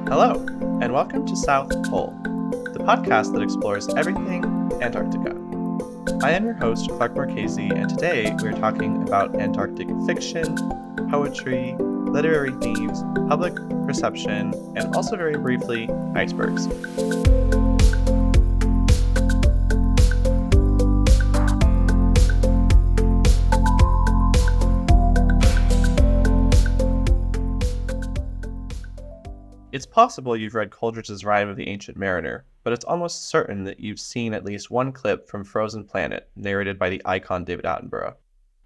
Hello, and welcome to South Pole, the podcast that explores everything Antarctica. I am your host, Clark Marchese, and today we're talking about Antarctic fiction, poetry, literary themes, public perception, and also very briefly, icebergs. It's possible you've read Coleridge's Rime of the Ancient Mariner, but it's almost certain that you've seen at least one clip from Frozen Planet, narrated by the icon David Attenborough.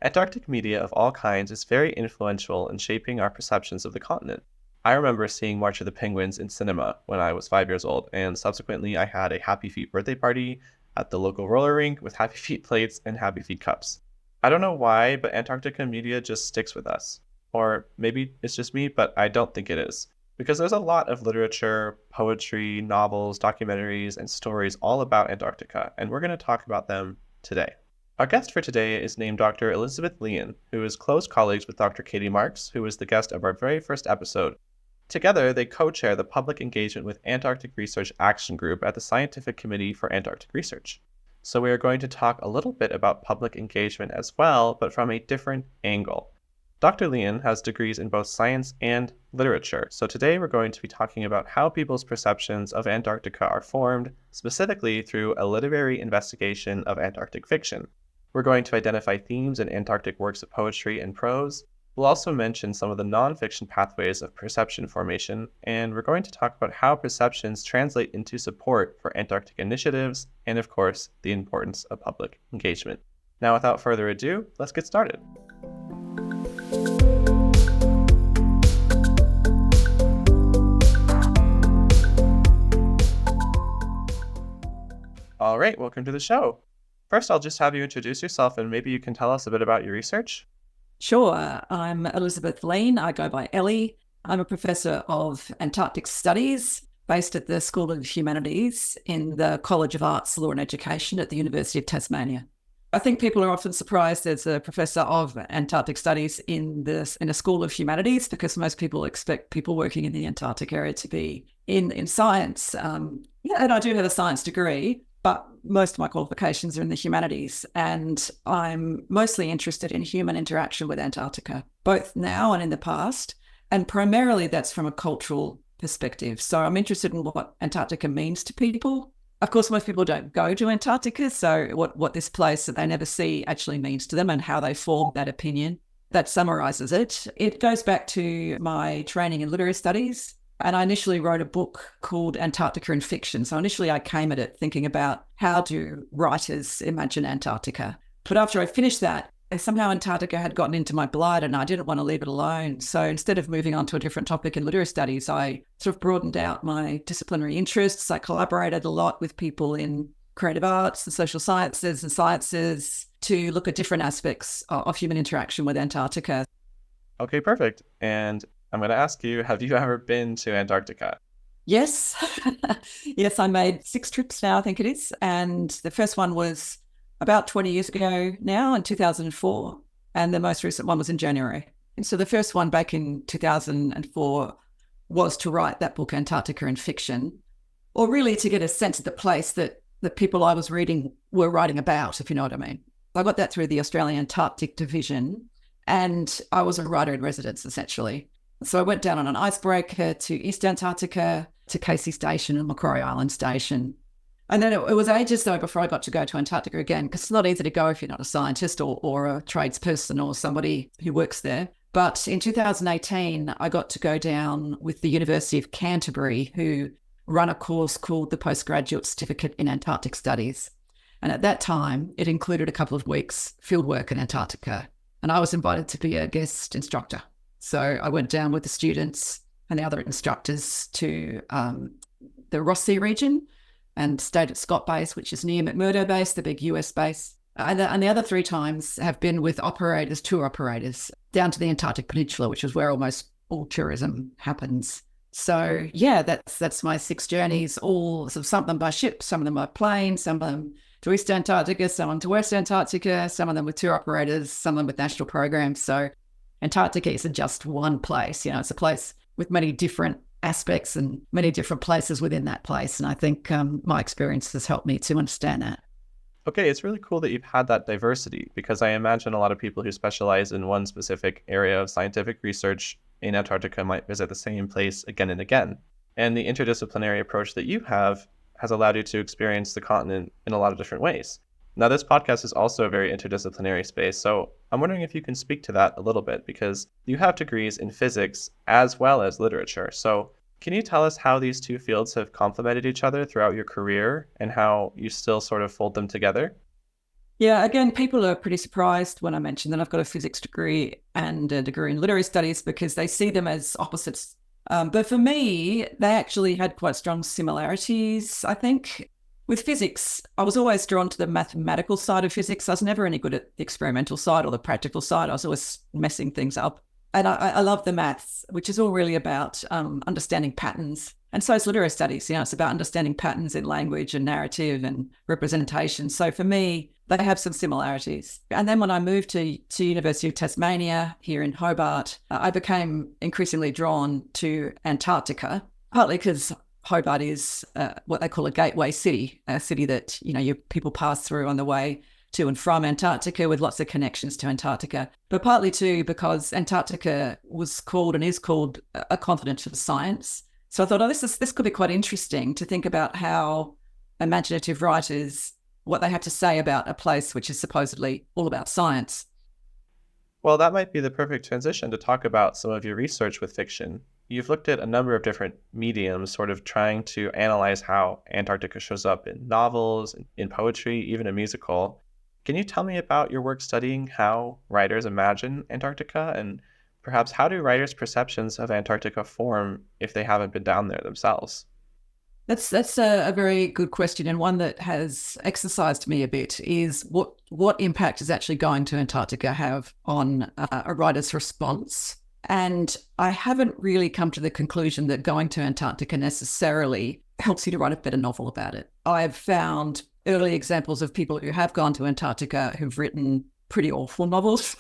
Antarctic media of all kinds is very influential in shaping our perceptions of the continent. I remember seeing March of the Penguins in cinema when I was 5 years old, and subsequently I had a Happy Feet birthday party at the local roller rink with Happy Feet plates and Happy Feet cups. I don't know why, but Antarctica media just sticks with us. Or maybe it's just me, but I don't think it is. Because there's a lot of literature, poetry, novels, documentaries, and stories all about Antarctica, and we're going to talk about them today. Our guest for today is named Dr. Elizabeth Leane, who is close colleagues with Dr. Katie Marks, who was the guest of our very first episode. Together, they co-chair the Public Engagement with Antarctic Research Action Group at the Scientific Committee for Antarctic Research. So we are going to talk a little bit about public engagement as well, but from a different angle. Dr. Leane has degrees in both science and literature, so today we're going to be talking about how people's perceptions of Antarctica are formed, specifically through a literary investigation of Antarctic fiction. We're going to identify themes in Antarctic works of poetry and prose. We'll also mention some of the non-fiction pathways of perception formation, and we're going to talk about how perceptions translate into support for Antarctic initiatives, and of course, the importance of public engagement. Now, without further ado, let's get started. All right, welcome to the show. First, I'll just have you introduce yourself and maybe you can tell us a bit about your research. Sure. I'm Elizabeth Leane. I go by Ellie. I'm a professor of Antarctic Studies based at the School of Humanities in the College of Arts, Law and Education at the University of Tasmania. I think people are often surprised there's a professor of Antarctic Studies in a School of Humanities because most people expect people working in the Antarctic area to be in science. And I do have a science degree, but most of my qualifications are in the humanities, and I'm mostly interested in human interaction with Antarctica, both now and in the past, and primarily that's from a cultural perspective. So I'm interested in what Antarctica means to people. Of course, most people don't go to Antarctica, so what this place that they never see actually means to them and how they form that opinion. That summarises it. It goes back to my training in literary studies. And I initially wrote a book called Antarctica in Fiction. So initially I came at it thinking about how do writers imagine Antarctica. But after I finished that, somehow Antarctica had gotten into my blood and I didn't want to leave it alone. So instead of moving on to a different topic in literary studies, I sort of broadened out my disciplinary interests. I collaborated a lot with people in creative arts, the social sciences and sciences to look at different aspects of human interaction with Antarctica. Okay, perfect. And I'm going to ask you, have you ever been to Antarctica? Yes. Yes, I made 6 trips now, I think it is. And the first one was about 20 years ago now in 2004. And the most recent one was in January. And so the first one back in 2004 was to write that book, Antarctica in Fiction, or really to get a sense of the place that the people I was reading were writing about, if you know what I mean. I got that through the Australian Antarctic Division, and I was a writer in residence, essentially. So I went down on an icebreaker to East Antarctica, to Casey Station and Macquarie Island Station. And then it was ages, though, before I got to go to Antarctica again, because it's not easy to go if you're not a scientist or a tradesperson or somebody who works there. But in 2018, I got to go down with the University of Canterbury, who run a course called the Postgraduate Certificate in Antarctic Studies. And at that time, it included a couple of weeks fieldwork in Antarctica. And I was invited to be a guest instructor. So I went down with the students and the other instructors to the Ross Sea region and stayed at Scott Base, which is near McMurdo Base, the big US base. And the other 3 times have been with operators, tour operators, down to the Antarctic Peninsula, which is where almost all tourism happens. So yeah, that's my 6 journeys, all sort of some of them by ship, some of them by plane, some of them to East Antarctica, some to West Antarctica, some of them with tour operators, some of them with national programs. So Antarctica isn't just one place, it's a place with many different aspects and many different places within that place. And I think my experience has helped me to understand that. Okay, it's really cool that you've had that diversity because I imagine a lot of people who specialize in one specific area of scientific research in Antarctica might visit the same place again and again. And the interdisciplinary approach that you have has allowed you to experience the continent in a lot of different ways. Now, this podcast is also a very interdisciplinary space, so I'm wondering if you can speak to that a little bit because you have degrees in physics as well as literature. So can you tell us how these two fields have complemented each other throughout your career and how you still sort of fold them together? Yeah, again, people are pretty surprised when I mention that I've got a physics degree and a degree in literary studies because they see them as opposites. But for me, they actually had quite strong similarities, I think. With physics, I was always drawn to the mathematical side of physics. I was never any good at the experimental side or the practical side. I was always messing things up. And I love the maths, which is all really about understanding patterns. And so is literary studies. It's about understanding patterns in language and narrative and representation. So for me, they have some similarities. And then when I moved to University of Tasmania here in Hobart, I became increasingly drawn to Antarctica, partly because Hobart is what they call a gateway city, a city that, people pass through on the way to and from Antarctica with lots of connections to Antarctica, but partly too because Antarctica was called and is called a continent of science. So I thought, this could be quite interesting to think about how imaginative writers, what they have to say about a place which is supposedly all about science. Well, that might be the perfect transition to talk about some of your research with fiction. You've looked at a number of different mediums, sort of trying to analyze how Antarctica shows up in novels, in poetry, even a musical. Can you tell me about your work studying how writers imagine Antarctica and perhaps how do writers' perceptions of Antarctica form if they haven't been down there themselves? That's a very good question, and one that has exercised me a bit is what impact is actually going to Antarctica have on a writer's response? And I haven't really come to the conclusion that going to Antarctica necessarily helps you to write a better novel about it. I've found early examples of people who have gone to Antarctica who've written pretty awful novels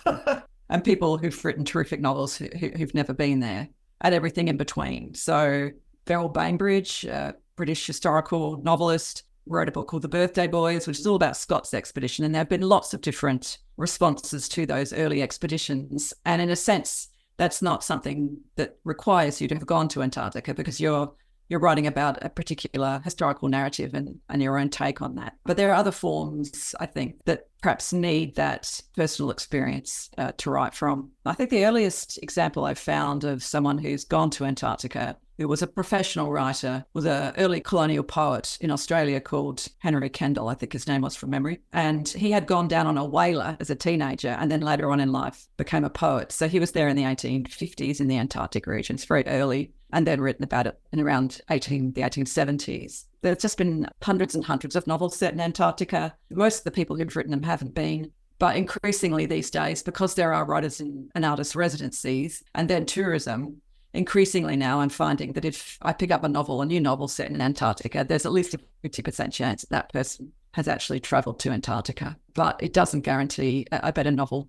and people who've written terrific novels who've never been there and everything in between. So Beryl Bainbridge, a British historical novelist, wrote a book called The Birthday Boys, which is all about Scott's expedition. And there have been lots of different responses to those early expeditions. And in a sense, that's not something that requires you to have gone to Antarctica because you're writing about a particular historical narrative and your own take on that. But there are other forms, I think, that perhaps need that personal experience to write from. I think the earliest example I've found of someone who's gone to Antarctica, who was a professional writer, was an early colonial poet in Australia called Henry Kendall, I think his name was from memory. And he had gone down on a whaler as a teenager and then later on in life became a poet. So he was there in the 1850s in the Antarctic regions, very early, and then written about it in around the 1870s. There's just been hundreds and hundreds of novels set in Antarctica. Most of the people who've written them haven't been. But increasingly these days, because there are writers and artists residencies and then tourism, increasingly now I'm finding that if I pick up a new novel set in Antarctica, there's at least a 50% chance that person has actually travelled to Antarctica. But it doesn't guarantee a better novel,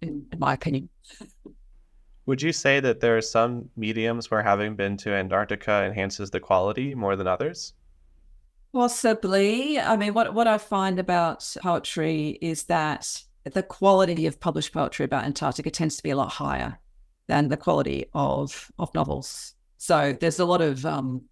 in my opinion. Would you say that there are some mediums where having been to Antarctica enhances the quality more than others? Possibly. I mean, what I find about poetry is that the quality of published poetry about Antarctica tends to be a lot higher than the quality of novels. So there's a lot of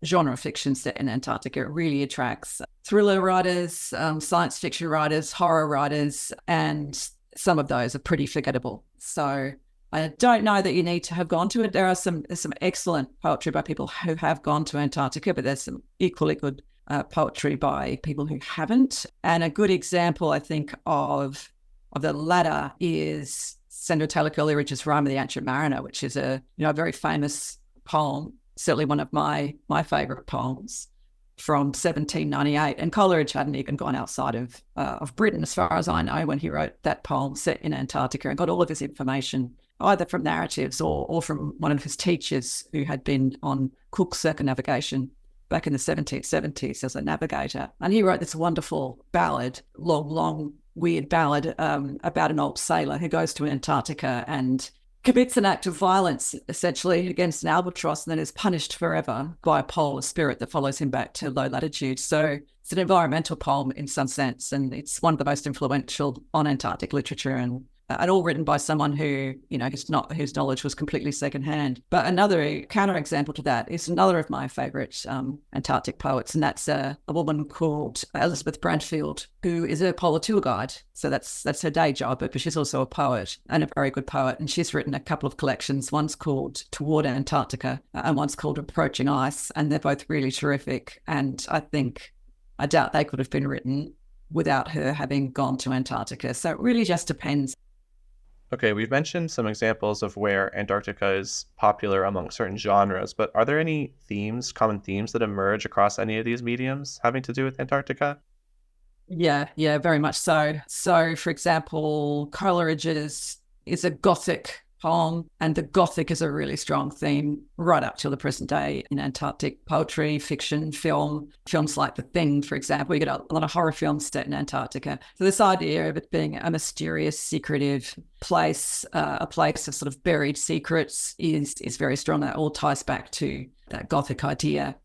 genre fiction set in Antarctica. It really attracts thriller writers, science fiction writers, horror writers, and some of those are pretty forgettable. So I don't know that you need to have gone to it. There's some excellent poetry by people who have gone to Antarctica, but there's some equally good poetry by people who haven't. And a good example, I think, of the latter is Senator Taylor Coleridge's Rime of the Ancient Mariner, which is a very famous poem, certainly one of my favourite poems from 1798. And Coleridge hadn't even gone outside of Britain, as far as I know, when he wrote that poem set in Antarctica, and got all of his information either from narratives or from one of his teachers who had been on Cook's circumnavigation. back in the 1770s as a navigator. And he wrote this wonderful ballad, long, weird ballad about an old sailor who goes to Antarctica and commits an act of violence, essentially, against an albatross and then is punished forever by a polar spirit that follows him back to low latitude. So it's an environmental poem in some sense, and it's one of the most influential on Antarctic literature, and all written by someone who, whose knowledge was completely secondhand. But another counterexample to that is another of my favourite Antarctic poets, and that's a woman called Elizabeth Brandfield, who is a polar tour guide. So that's her day job, but she's also a poet, and a very good poet. And she's written a couple of collections. One's called Toward Antarctica, and one's called Approaching Ice, and they're both really terrific. And I doubt they could have been written without her having gone to Antarctica. So it really just depends. Okay, we've mentioned some examples of where Antarctica is popular among certain genres, but are there any common themes that emerge across any of these mediums having to do with Antarctica? Yeah, very much so. So, for example, Coleridge's is a gothic poem, and the gothic is a really strong theme right up till the present day in Antarctic poetry, fiction, films like The Thing, for example. You get a lot of horror films set in Antarctica. So this idea of it being a mysterious, secretive place, a place of sort of buried secrets is very strong. That all ties back to that gothic idea.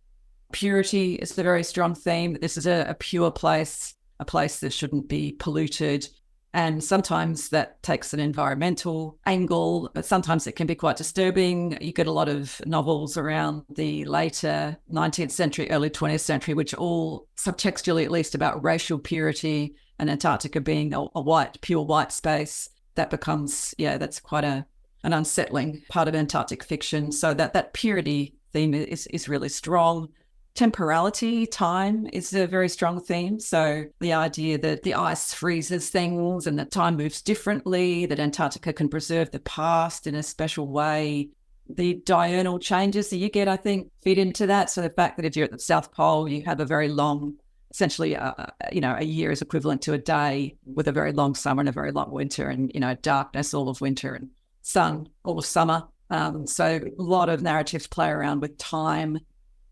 Purity is a very strong theme. This is a pure place, a place that shouldn't be polluted. And sometimes that takes an environmental angle, but sometimes it can be quite disturbing. You get a lot of novels around the later 19th century, early 20th century, which are all subtextually at least about racial purity, and Antarctica being a pure white space. That becomes, that's quite an unsettling part of Antarctic fiction. So that purity theme is really strong. Temporality, time is a very strong theme. So the idea that the ice freezes things and that time moves differently, that Antarctica can preserve the past in a special way. The diurnal changes that you get, I think, feed into that. So the fact that if you're at the South Pole, you have a very long, essentially, a year is equivalent to a day, with a very long summer and a very long winter, and, darkness all of winter and sun all of summer. So a lot of narratives play around with time.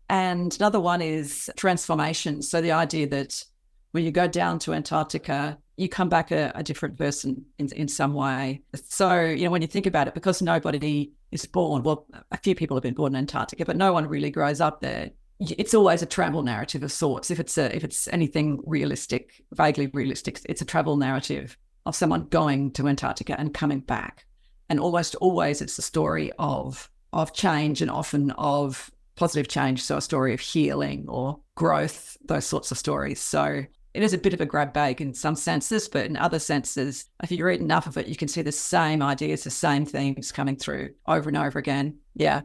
And another one is transformation. So the idea that when you go down to Antarctica, you come back a different person in some way. So, when you think about it, because nobody is born, well, a few people have been born in Antarctica, but no one really grows up there. It's always a travel narrative of sorts. If it's anything realistic, vaguely realistic, it's a travel narrative of someone going to Antarctica and coming back. And almost always it's a story of change, and often of positive change, so a story of healing or growth, those sorts of stories. So it is a bit of a grab bag in some senses, but in other senses, if you read enough of it, you can see the same ideas, the same themes coming through over and over again. Yeah.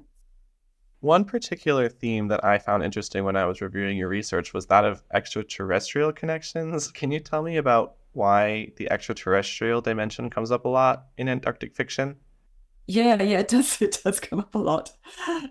One particular theme that I found interesting when I was reviewing your research was that of extraterrestrial connections. Can you tell me about why the extraterrestrial dimension comes up a lot in Antarctic fiction? Yeah, it does. It does come up a lot.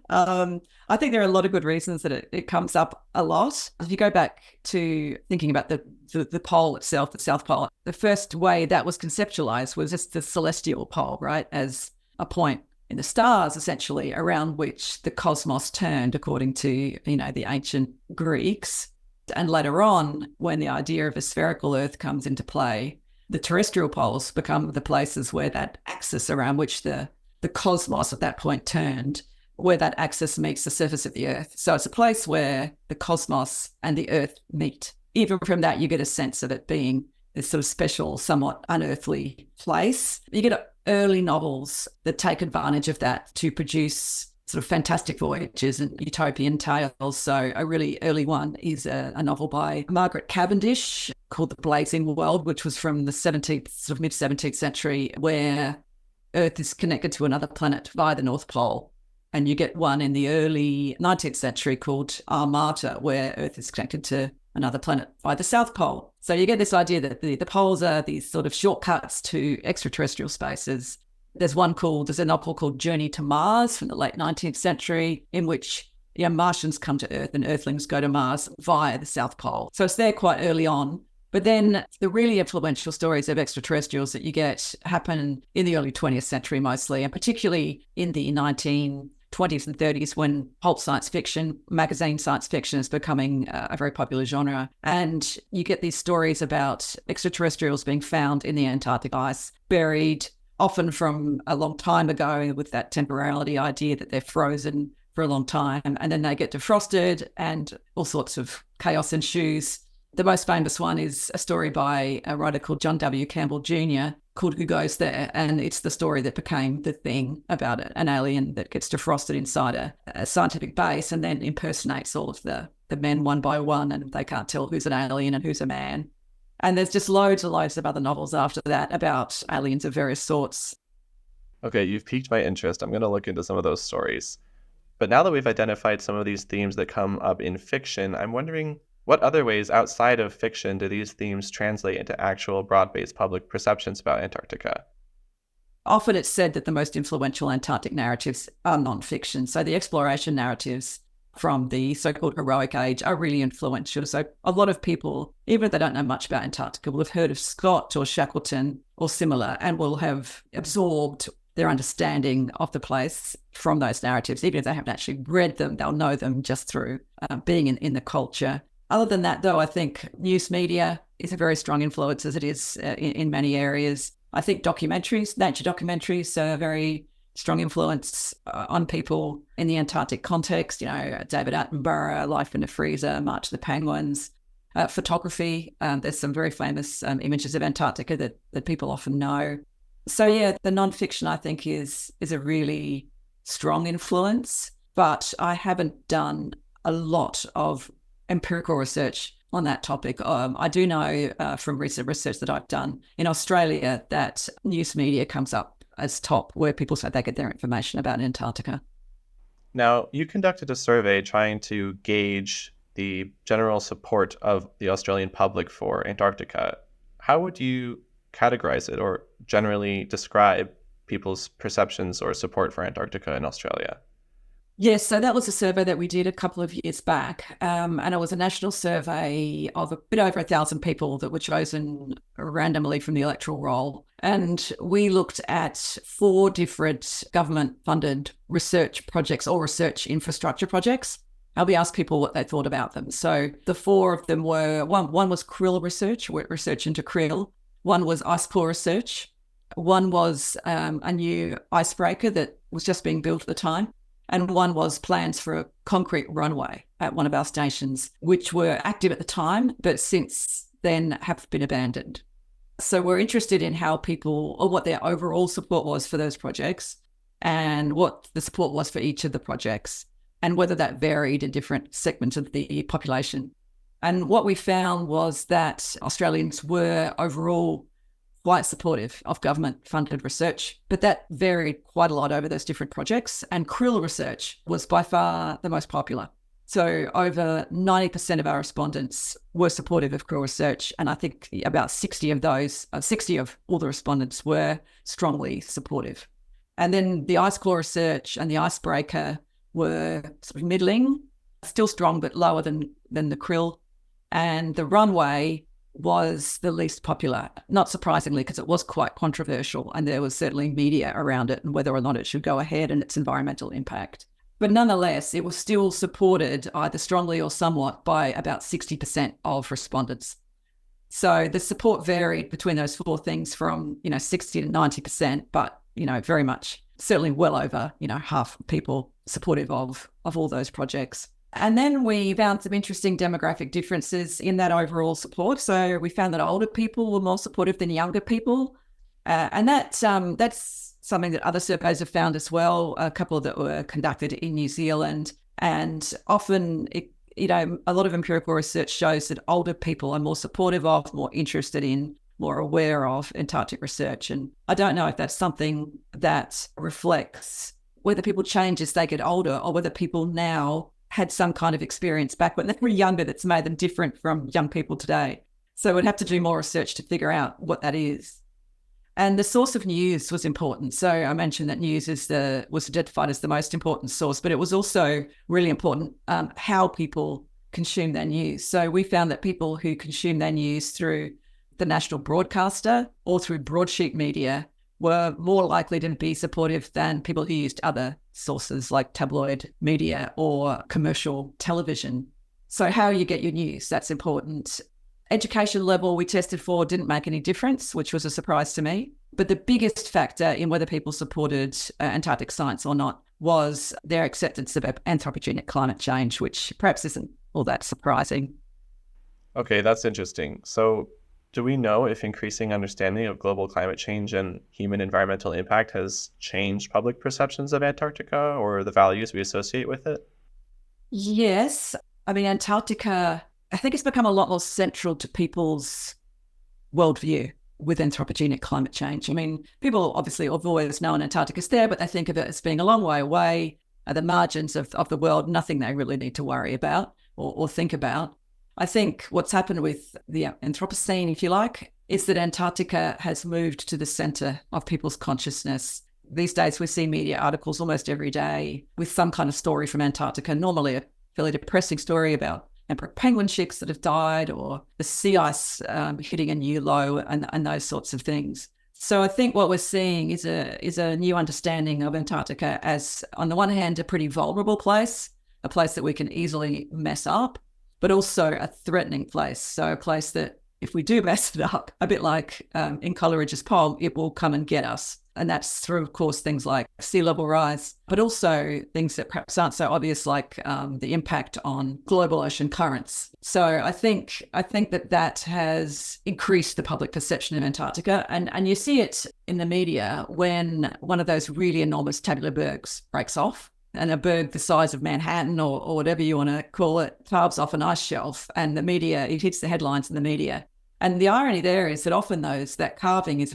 I think there are a lot of good reasons that it comes up a lot. If you go back to thinking about the pole itself, the South Pole, the first way that was conceptualized was just the celestial pole, right, as a point in the stars, essentially, around which the cosmos turned, according to the ancient Greeks. And later on, when the idea of a spherical Earth comes into play, the terrestrial poles become the places where that axis around which the cosmos at that point turned, where that axis meets the surface of the Earth. So it's a place where the cosmos and the Earth meet. Even from that, you get a sense of it being this sort of special, somewhat unearthly place. You get early novels that take advantage of that to produce sort of fantastic voyages and utopian tales. So a really early one is a novel by Margaret Cavendish called The Blazing World, which was from the 17th, sort of mid-17th century, where Earth is connected to another planet via the North Pole. And you get one in the early 19th century called Armata, where Earth is connected to another planet by the South Pole. So you get this idea that the poles are these sort of shortcuts to extraterrestrial spaces. There's a novel called Journey to Mars from the late 19th century, in which Martians come to Earth and Earthlings go to Mars via the South Pole. So it's there quite early on. But then the really influential stories of extraterrestrials that you get happen in the early 20th century mostly, and particularly in the 1950s 20s and 30s when pulp science fiction, magazine science fiction is becoming a very popular genre. And you get these stories about extraterrestrials being found in the Antarctic ice, buried, often from a long time ago, with that temporality idea that they're frozen for a long time. And then they get defrosted and all sorts of chaos ensues. The most famous one is a story by a writer called John W. Campbell Jr. called Who Goes There? And it's the story that became the thing about it, an alien that gets defrosted inside a scientific base and then impersonates all of the men one by one, and they can't tell who's an alien and who's a man. And there's just loads and loads of other novels after that about aliens of various sorts. Okay, you've piqued my interest. I'm going to look into some of those stories. But now that we've identified some of these themes that come up in fiction, I'm wondering what other ways outside of fiction do these themes translate into actual broad-based public perceptions about Antarctica? Often it's said that the most influential Antarctic narratives are non-fiction. So the exploration narratives from the so-called heroic age are really influential. So a lot of people, even if they don't know much about Antarctica, will have heard of Scott or Shackleton or similar and will have absorbed their understanding of the place from those narratives. Even if they haven't actually read them, they'll know them just through being in the culture. Other than that, though, I think news media is a very strong influence, as it is in many areas. I think documentaries, nature documentaries, are a very strong influence on people in the Antarctic context. You know, David Attenborough, Life in the Freezer, March of the Penguins. Photography, there's some very famous images of Antarctica that people often know. So, yeah, the non-fiction, I think, is a really strong influence. But I haven't done a lot of empirical research on that topic. I do know from recent research that I've done in Australia that news media comes up as top where people say they get their information about Antarctica. Now, you conducted a survey trying to gauge the general support of the Australian public for Antarctica. How would you categorize it or generally describe people's perceptions or support for Antarctica in Australia? Yes, so that was a survey that we did a couple of years back, and it was a national survey of a bit over 1,000 people that were chosen randomly from the electoral roll. And we looked at 4 different government-funded research projects or research infrastructure projects. And we asked people what they thought about them. So the 4 of them were, one was krill research into krill. One was ice core research. One was a new icebreaker that was just being built at the time. And one was plans for a concrete runway at one of our stations, which were active at the time, but since then have been abandoned. So we're interested in how people, or what their overall support was for those projects, and what the support was for each of the projects, and whether that varied in different segments of the population. And what we found was that Australians were overall quite supportive of government-funded research, but that varied quite a lot over those different projects. And krill research was by far the most popular. So over 90% of our respondents were supportive of krill research, and I think about 60 of all the respondents were strongly supportive. And then the ice core research and the icebreaker were sort of middling, still strong but lower than the krill. And the runway was the least popular, not surprisingly, because it was quite controversial and there was certainly media around it and whether or not it should go ahead and its environmental impact. But nonetheless, it was still supported either strongly or somewhat by about 60% of respondents. So the support varied between those 4 things from, 60 to 90%, but, very much, certainly well over, half people supportive of all those projects. And then we found some interesting demographic differences in that overall support. So we found that older people were more supportive than younger people. And that's something that other surveys have found as well, a couple that were conducted in New Zealand. And often, a lot of empirical research shows that older people are more supportive of, more interested in, more aware of Antarctic research. And I don't know if that's something that reflects whether people change as they get older or whether people now had some kind of experience back when they were younger that's made them different from young people today. So we'd have to do more research to figure out what that is. And the source of news was important. So I mentioned that news was identified as the most important source, but it was also really important how people consume their news. So we found that people who consume their news through the national broadcaster or through broadsheet media were more likely to be supportive than people who used other sources like tabloid media or commercial television. So how you get your news, that's important. Education level we tested for didn't make any difference, which was a surprise to me. But the biggest factor in whether people supported Antarctic science or not was their acceptance of anthropogenic climate change, which perhaps isn't all that surprising. Okay, that's interesting. So, do we know if increasing understanding of global climate change and human environmental impact has changed public perceptions of Antarctica or the values we associate with it? Yes. I mean, Antarctica, I think it's become a lot more central to people's worldview with anthropogenic climate change. I mean, people obviously have always known Antarctica's there, but they think of it as being a long way away at the margins of the world, nothing they really need to worry about or think about. I think what's happened with the Anthropocene, if you like, is that Antarctica has moved to the centre of people's consciousness. These days, we see media articles almost every day with some kind of story from Antarctica, normally a fairly depressing story about emperor penguin chicks that have died or the sea ice hitting a new low and those sorts of things. So I think what we're seeing is a new understanding of Antarctica as, on the one hand, a pretty vulnerable place, a place that we can easily mess up, but also a threatening place. So a place that if we do mess it up, a bit like in Coleridge's poem, it will come and get us. And that's through, of course, things like sea level rise, but also things that perhaps aren't so obvious, like the impact on global ocean currents. So I think that has increased the public perception of Antarctica. And you see it in the media when one of those really enormous tabular bergs breaks off. And a berg the size of Manhattan or whatever you want to call it carves off an ice shelf, and the media, it hits the headlines in the media. And the irony there is that often that carving is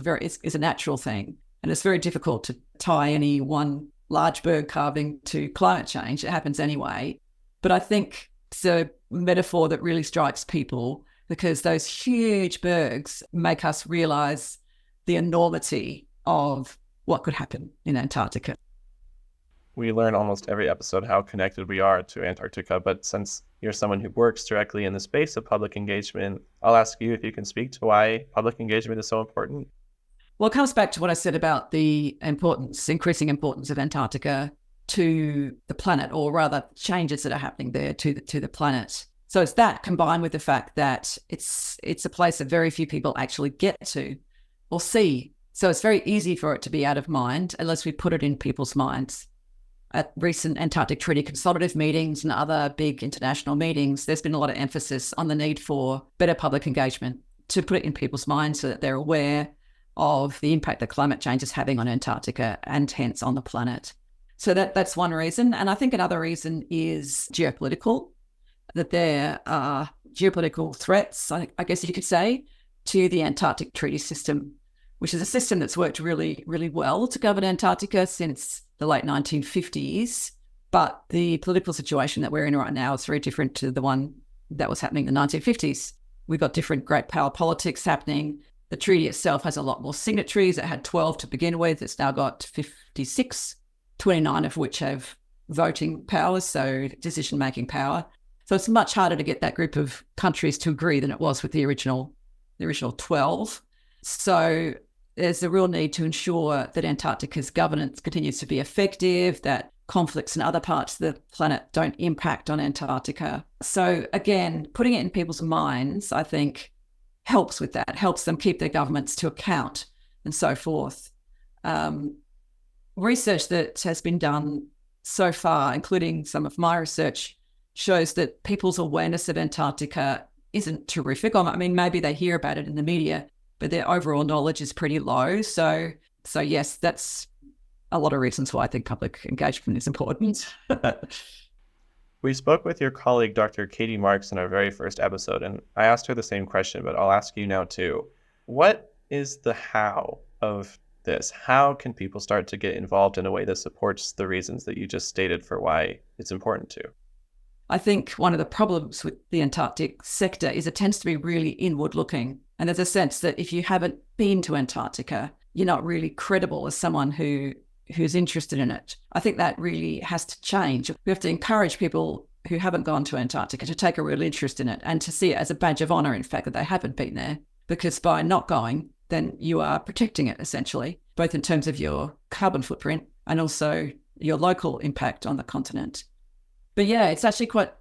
a natural thing, and it's very difficult to tie any one large berg carving to climate change. It happens anyway. But I think it's a metaphor that really strikes people because those huge bergs make us realise the enormity of what could happen in Antarctica. We learn almost every episode how connected we are to Antarctica, but since you're someone who works directly in the space of public engagement, I'll ask you if you can speak to why public engagement is so important. Well, it comes back to what I said about the increasing importance of Antarctica to the planet, or rather changes that are happening there to the planet. So it's that combined with the fact that it's a place that very few people actually get to or see. So it's very easy for it to be out of mind unless we put it in people's minds. At recent Antarctic Treaty consultative meetings and other big international meetings, there's been a lot of emphasis on the need for better public engagement to put it in people's minds so that they're aware of the impact that climate change is having on Antarctica and hence on the planet. So that's one reason. And I think another reason is geopolitical, that there are geopolitical threats, I guess you could say, to the Antarctic Treaty System, which is a system that's worked really, really well to govern Antarctica since the late 1950s. But the political situation that we're in right now is very different to the one that was happening in the 1950s. We've got different great power politics happening. The treaty itself has a lot more signatories. It had 12 to begin with. It's now got 56, 29 of which have voting powers, so decision-making power. So it's much harder to get that group of countries to agree than it was with the original 12. So there's a real need to ensure that Antarctica's governance continues to be effective, that conflicts in other parts of the planet don't impact on Antarctica. So again, putting it in people's minds, I think, helps with that, helps them keep their governments to account and so forth. Research that has been done so far, including some of my research, shows that people's awareness of Antarctica isn't terrific. I mean, maybe they hear about it in the media, but their overall knowledge is pretty low. So yes, that's a lot of reasons why I think public engagement is important. We spoke with your colleague, Dr. Katie Marks, in our very first episode, and I asked her the same question, but I'll ask you now too. What is the how of this? How can people start to get involved in a way that supports the reasons that you just stated for why it's important to? I think one of the problems with the Antarctic sector is it tends to be really inward looking. And there's a sense that if you haven't been to Antarctica, you're not really credible as someone who's interested in it. I think that really has to change. We have to encourage people who haven't gone to Antarctica to take a real interest in it and to see it as a badge of honour, in fact, that they haven't been there. Because by not going, then you are protecting it, essentially, both in terms of your carbon footprint and also your local impact on the continent. But yeah, it's actually quite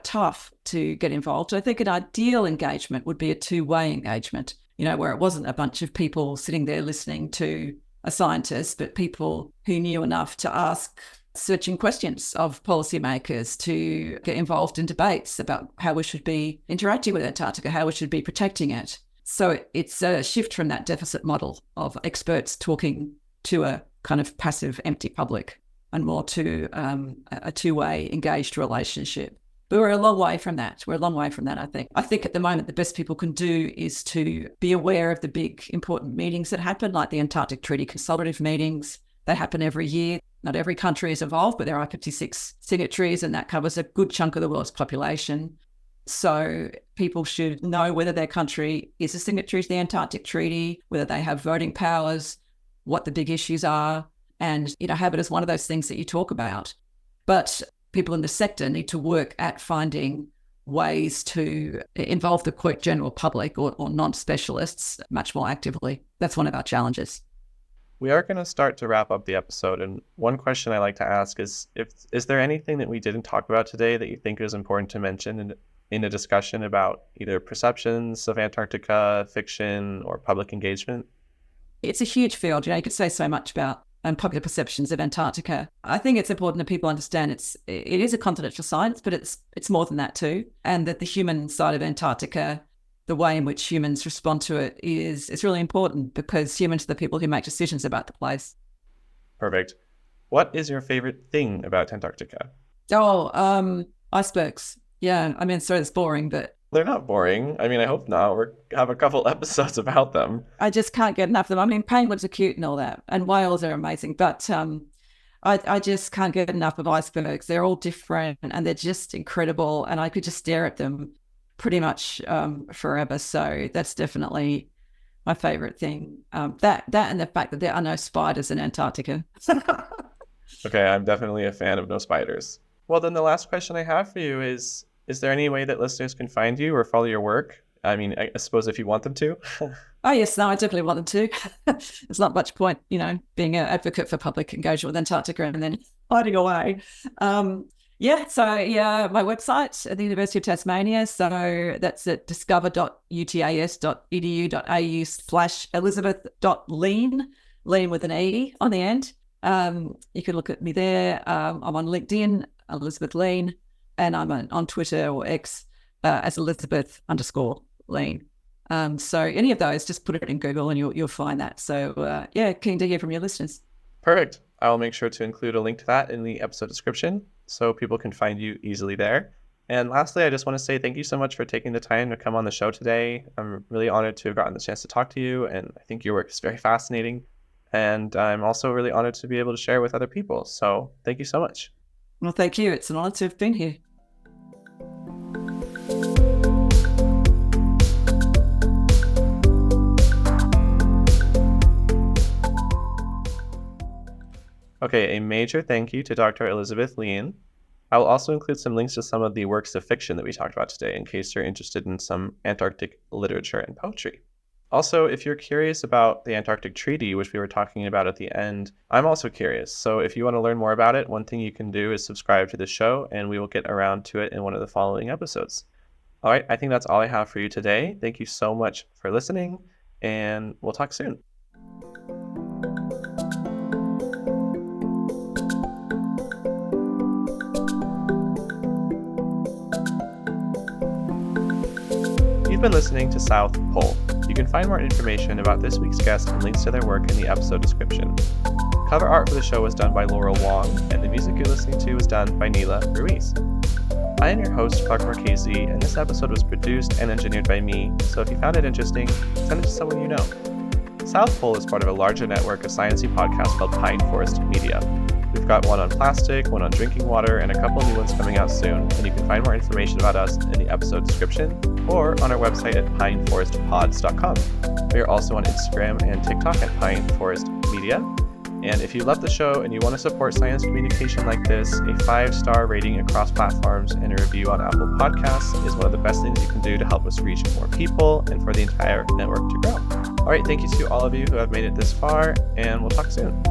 tough to get involved. I think an ideal engagement would be a two-way engagement, where it wasn't a bunch of people sitting there listening to a scientist, but people who knew enough to ask searching questions of policymakers, to get involved in debates about how we should be interacting with Antarctica, how we should be protecting it. So it's a shift from that deficit model of experts talking to a kind of passive, empty public, and more to a two-way engaged relationship. But we're a long way from that. I think. I think at the moment, the best people can do is to be aware of the big, important meetings that happen, like the Antarctic Treaty consultative meetings. They happen every year. Not every country is involved, but there are 56 signatories, and that covers a good chunk of the world's population. So people should know whether their country is a signatory to the Antarctic Treaty, whether they have voting powers, what the big issues are, and have it as one of those things that you talk about. But people in the sector need to work at finding ways to involve the quote general public or non-specialists much more actively. That's one of our challenges. We are going to start to wrap up the episode, and one question I like to ask is there anything that we didn't talk about today that you think is important to mention in a discussion about either perceptions of Antarctica, fiction, or public engagement? It's a huge field. You could say so much about popular perceptions of Antarctica. I think it's important that people understand it is a continent for science, but it's more than that too, and that the human side of Antarctica, the way in which humans respond to it, is really important, because humans are the people who make decisions about the place. Perfect. What is your favorite thing about Antarctica? Icebergs. Yeah, I mean, sorry, it's boring, but... They're not boring. I mean, I hope not. We have a couple episodes about them. I just can't get enough of them. I mean, penguins are cute and all that, and whales are amazing, but I just can't get enough of icebergs. They're all different, and they're just incredible, and I could just stare at them pretty much forever. So that's definitely my favorite thing. That and the fact that there are no spiders in Antarctica. Okay, I'm definitely a fan of no spiders. Well, then the last question I have for you is there any way that listeners can find you or follow your work? I mean, I suppose if you want them to. Oh, yes. No, I definitely want them to. There's not much point, being an advocate for public engagement with Antarctica and then hiding away. My website at the University of Tasmania. So that's at discover.utas.edu.au/elizabeth.leane, Leane with an E on the end. You can look at me there. I'm on LinkedIn, Elizabeth Leane, and I'm on Twitter or X as Elizabeth_Leane. So any of those, just put it in Google and you'll find that. So keen to hear from your listeners. Perfect. I will make sure to include a link to that in the episode description so people can find you easily there. And lastly, I just want to say thank you so much for taking the time to come on the show today. I'm really honored to have gotten the chance to talk to you, and I think your work is very fascinating. And I'm also really honored to be able to share with other people. So thank you so much. Well, thank you. It's an honor to have been here. Okay, a major thank you to Dr. Elizabeth Leane. I will also include some links to some of the works of fiction that we talked about today in case you're interested in some Antarctic literature and poetry. Also, if you're curious about the Antarctic Treaty, which we were talking about at the end, I'm also curious. So if you want to learn more about it, one thing you can do is subscribe to the show, and we will get around to it in one of the following episodes. All right, I think that's all I have for you today. Thank you so much for listening, and we'll talk soon. You've been listening to South Pole. You can find more information about this week's guest and links to their work in the episode description. Cover art for the show was done by Laurel Wong, and the music you're listening to was done by Neela Ruiz. I am your host, Clark Marchese, and this episode was produced and engineered by me, so if you found it interesting, send it to someone you know. South Pole is part of a larger network of sciencey podcasts called Pine Forest Media. We've got one on plastic, one on drinking water, and a couple new ones coming out soon, and you can find more information about us in the episode description or on our website at pineforestpods.com. We are also on Instagram and TikTok at Pine Forest Media. And if you love the show and you want to support science communication like this, a 5-star rating across platforms and a review on Apple Podcasts is one of the best things you can do to help us reach more people and for the entire network to grow. All right, thank you to all of you who have made it this far, and we'll talk soon.